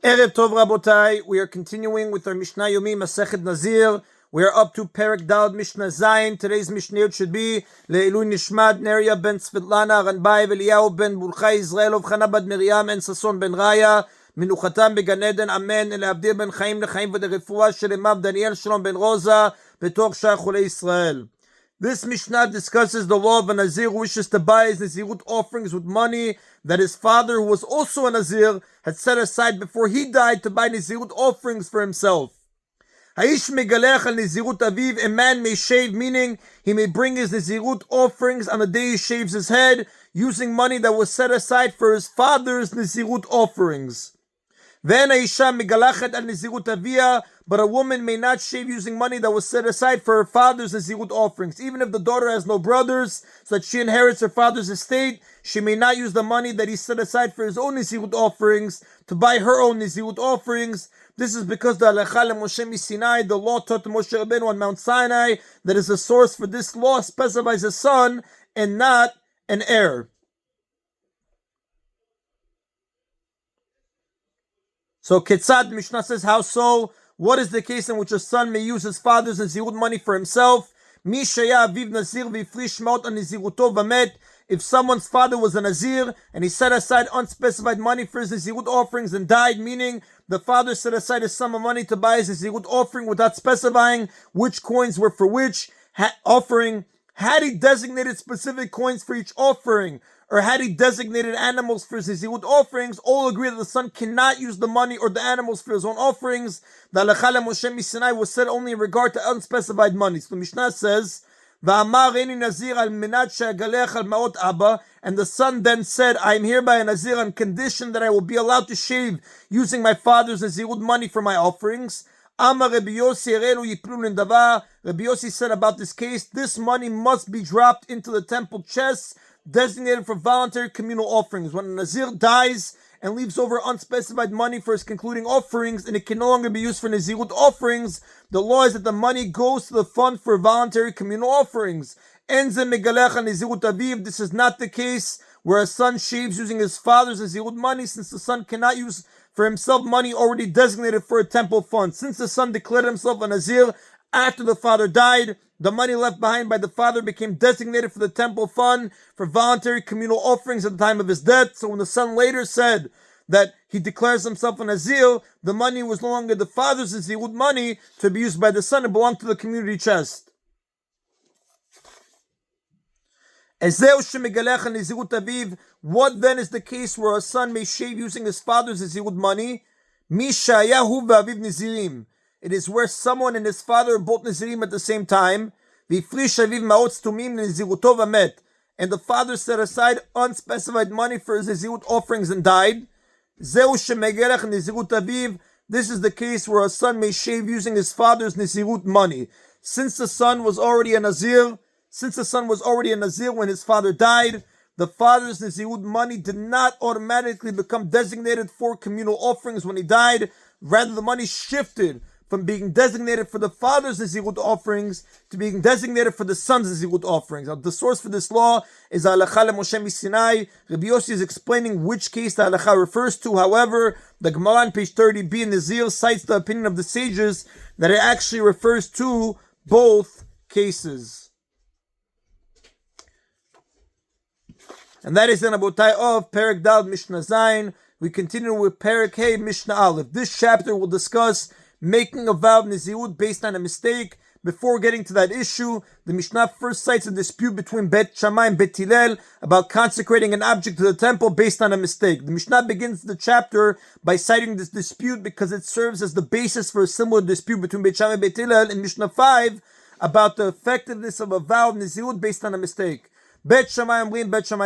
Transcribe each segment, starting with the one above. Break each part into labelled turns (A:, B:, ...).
A: Erev Tov Rabotai, we are continuing with our Mishna Yomi, Masechet Nazir. We are up to Perek Daled Mishnah Zayin. Today's Mishnayot should be Le'ilui Nishmat Neria ben Svetlana Ranbai Eliyahu ben Burchai Israel of Chana bad Miriam and Sason ben Raya Minuchatam began Eden Amen Le'avdir ben Chaim Lechaim v'derefua Shelemav Daniel Shalom ben Rosa Betoch Shach Chulei Israel. This Mishnah discusses the law of a Nazir who wishes to buy his Nazirut offerings with money that his father, who was also a Nazir, had set aside before he died to buy Nazirut offerings for himself. Haish megalech al Nazirut aviv, a man may shave, meaning he may bring his Nazirut offerings on the day he shaves his head, using money that was set aside for his father's Nazirut offerings. Then Aisha megalachet al Nazirut avia, but a woman may not shave using money that was set aside for her father's Nazirut offerings. Even if the daughter has no brothers, so that she inherits her father's estate, she may not use the money that he set aside for his own Nazirut offerings to buy her own Nazirut offerings. This is because the Halacha Moshe Sinai, the law taught to Moshe Rabbeinu on Mount Sinai, that is the source for this law, specifies a son and not an heir. So Ketzad Mishnah says, how so? What is the case in which a son may use his father's Nazirut money for himself? Mi shaya aviv Nazir v'ifrish maot an Naziruto v'met. If someone's father was a Nazir and he set aside unspecified money for his Nazirut offerings and died, meaning the father set aside a sum of money to buy his Nazirut offering without specifying which coins were for which offering, had he designated specific coins for each offering, or had he designated animals for his Nazirut offerings, all agree that the son cannot use the money or the animals for his own offerings. The Halacha Moshe Sinai was said only in regard to unspecified money. So the Mishnah says, and the son then said, I am hereby a Nazir on condition that I will be allowed to shave using my father's Nazirut money for my offerings. Rabbi Yossi said about this case, this money must be dropped into the temple chests designated for voluntary communal offerings. When a Nazir dies and leaves over unspecified money for his concluding offerings, and it can no longer be used for Nazirut offerings, the law is that the money goes to the fund for voluntary communal offerings. This is not the case where a son shaves using his father's Nazirut money, since the son cannot use for himself money already designated for a temple fund. Since the son declared himself a Nazir after the father died, the money left behind by the father became designated for the temple fund for voluntary communal offerings at the time of his death. So when the son later said that he declares himself a Nazir, the money was no longer the father's Nazirut money to be used by the son. It belonged to the community chest. What then is the case where a son may shave using his father's Nazirut money? It is where someone and his father are both Nazirim at the same time. And the father set aside unspecified money for his Nazirut offerings and died. This is the case where a son may shave using his father's Nazirut money. Since the son was already a Nazir when his father died, the father's Nazirut money did not automatically become designated for communal offerings when he died. Rather, the money shifted from being designated for the father's Nazirut offerings to being designated for the son's Nazirut offerings. Now, the source for this law is Halacha Moshe Sinai. Rabbi Yossi is explaining which case the Halacha refers to. However, the Gemara on page 30b in Nazir cites the opinion of the sages that it actually refers to both cases. And that is the Nabotai of Perek Daled Mishnah Zayin. We continue with Perek Hey Mishnah Aleph. This chapter will discuss making a vow of Nazirut based on a mistake. Before getting to that issue, the Mishnah first cites a dispute between Bet Shammai and Bet Hillel about consecrating an object to the temple based on a mistake. The Mishnah begins the chapter by citing this dispute because it serves as the basis for a similar dispute between Bet Shammai and Bet Hillel in Mishnah 5 about the effectiveness of a vow of Nazirut based on a mistake. Bet Shammai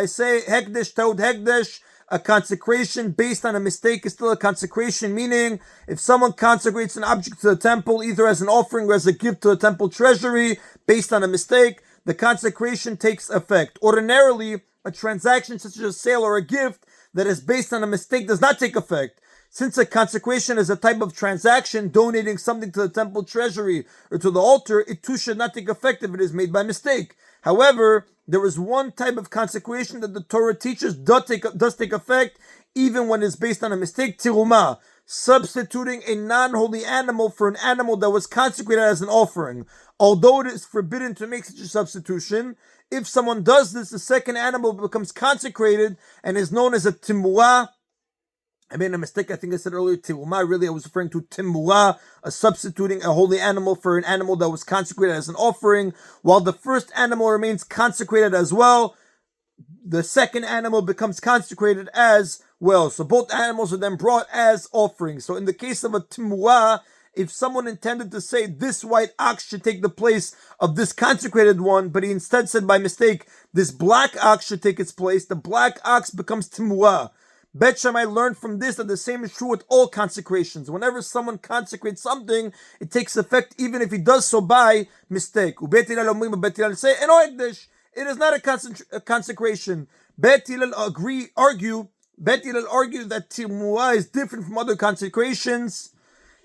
A: say, Hekdesh Taud Hekdesh, a consecration based on a mistake is still a consecration, meaning if someone consecrates an object to the temple, either as an offering or as a gift to the temple treasury, based on a mistake, the consecration takes effect. Ordinarily, a transaction such as a sale or a gift that is based on a mistake does not take effect. Since a consecration is a type of transaction, donating something to the temple treasury or to the altar, it too should not take effect if it is made by mistake. However, there is one type of consecration that the Torah teaches does take effect even when it's based on a mistake, tirumah. substituting a non-holy animal for an animal that was consecrated as an offering. Although it is forbidden to make such a substitution, if someone does this, the second animal becomes consecrated and is known as a timua. I made a mistake. I think I said earlier timua. Really, I was referring to timua, substituting a holy animal for an animal that was consecrated as an offering. While the first animal remains consecrated as well, the second animal becomes consecrated as well. So both animals are then brought as offerings. So in the case of a timua, if someone intended to say this white ox should take the place of this consecrated one, but he instead said by mistake, this black ox should take its place, the black ox becomes timua. Bet Shammai learned from this that the same is true with all consecrations. Whenever someone consecrates something, it takes effect even if he does so by mistake. Bet Hillel say, it is not a consecration. Bet Hillel argue that timua is different from other consecrations.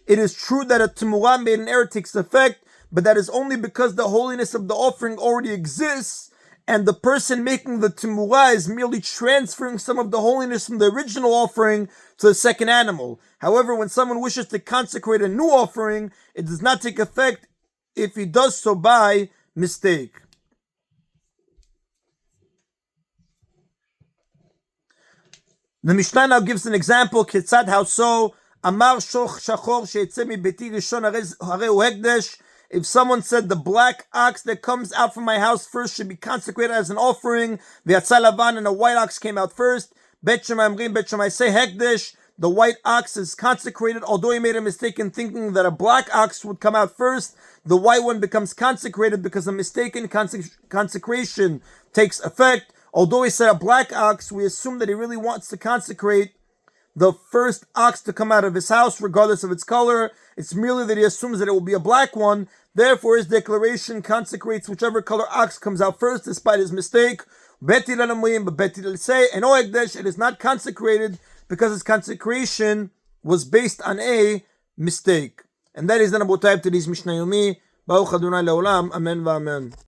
A: It is true that a timua made in error takes effect, but that is only because the holiness of the offering already exists, and the person making the timua is merely transferring some of the holiness from the original offering to the second animal. However, when someone wishes to consecrate a new offering, it does not take effect if he does so by mistake. The Mishnah now gives an example. Ketzad, how so? Amar shoch shachor she'etzeh mi beti rishon hareu hekdesh. If someone said the black ox that comes out from my house first should be consecrated as an offering, v'yatza lavan, and a white ox came out first, Bet Shammai say hekdesh, the white ox is consecrated. Although he made a mistake in thinking that a black ox would come out first, the white one becomes consecrated because a mistaken consecration takes effect. Although he said a black ox, we assume that he really wants to consecrate the first ox to come out of his house, regardless of its color. It's merely that he assumes that it will be a black one. Therefore, his declaration consecrates whichever color ox comes out first, despite his mistake. But Bet Hillel say, and it is not consecrated because his consecration was based on a mistake. And that is the Nabotai of today's Mishna Yomi. Baruch Adonai Leolam. Amen v'amen.